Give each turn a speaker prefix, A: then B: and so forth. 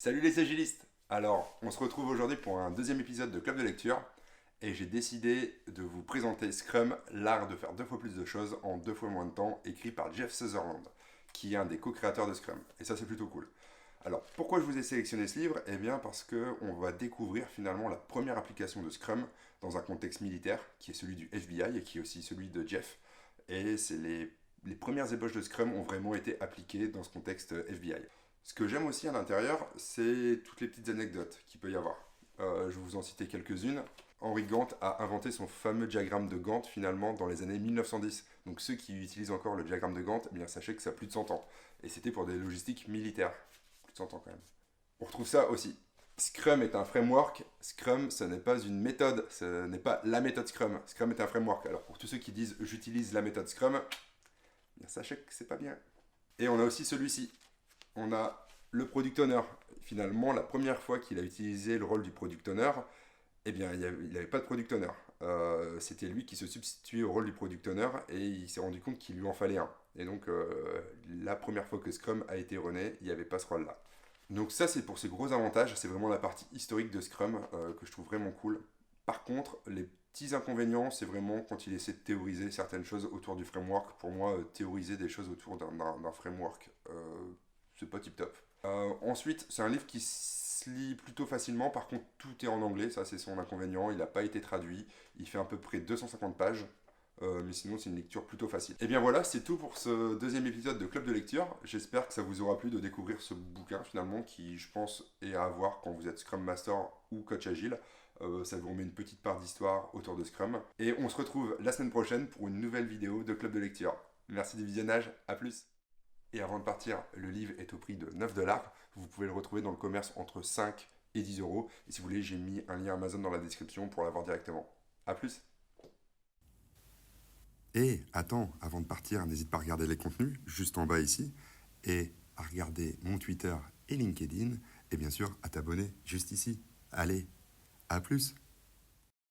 A: Salut les agilistes. Alors, on se retrouve aujourd'hui pour un deuxième épisode de Club de lecture et j'ai décidé de vous présenter Scrum, l'art de faire deux fois plus de choses en deux fois moins de temps, écrit par Jeff Sutherland, qui est un des co-créateurs de Scrum. Et ça, c'est plutôt cool. Alors, pourquoi je vous ai sélectionné ce livre? Eh bien, parce qu'on va découvrir finalement la première application de Scrum dans un contexte militaire, qui est celui du FBI et qui est aussi celui de Jeff. Et c'est les premières ébauches de Scrum ont vraiment été appliquées dans ce contexte FBI. Ce que j'aime aussi à l'intérieur, c'est toutes les petites anecdotes qu'il peut y avoir. Je vais vous en citer quelques-unes. Henry Gantt a inventé son fameux diagramme de Gantt finalement dans les années 1910. Donc ceux qui utilisent encore le diagramme de Gantt, eh bien sachez que ça a plus de 100 ans. Et c'était pour des logistiques militaires. Plus de 100 ans quand même. On retrouve ça aussi. Scrum est un framework. Scrum, ce n'est pas une méthode. Ce n'est pas la méthode Scrum. Scrum est un framework. Alors pour tous ceux qui disent j'utilise la méthode Scrum, eh bien sachez que c'est pas bien. Et on a aussi celui-ci. On a le product owner. Finalement, la première fois qu'il a utilisé le rôle du product owner, eh bien, il n'avait pas de product owner. C'était lui qui se substituait au rôle du product owner et il s'est rendu compte qu'il lui en fallait un. Et donc, la première fois que Scrum a été runné, il n'y avait pas ce rôle-là. Donc ça, c'est pour ses gros avantages. C'est vraiment la partie historique de Scrum que je trouve vraiment cool. Par contre, les petits inconvénients, c'est vraiment quand il essaie de théoriser certaines choses autour du framework. Pour moi, théoriser des choses autour d'un framework, c'est pas tip top. Ensuite, c'est un livre qui se lit plutôt facilement. Par contre, tout est en anglais. Ça, c'est son inconvénient. Il n'a pas été traduit. Il fait à peu près 250 pages. Mais sinon, c'est une lecture plutôt facile. Et bien voilà, c'est tout pour ce deuxième épisode de Club de lecture. J'espère que ça vous aura plu de découvrir ce bouquin finalement qui, je pense, est à avoir quand vous êtes Scrum Master ou Coach Agile. Ça vous remet une petite part d'histoire autour de Scrum. Et on se retrouve la semaine prochaine pour une nouvelle vidéo de Club de lecture. Merci du visionnage, à plus. Et avant de partir, le livre est au prix de 9 $. Vous pouvez le retrouver dans le commerce entre 5 et 10 €. Et si vous voulez, j'ai mis un lien Amazon dans la description pour l'avoir directement. A plus.
B: Et attends, avant de partir, n'hésite pas à regarder les contenus juste en bas ici et à regarder mon Twitter et LinkedIn et bien sûr à t'abonner juste ici. Allez, à plus!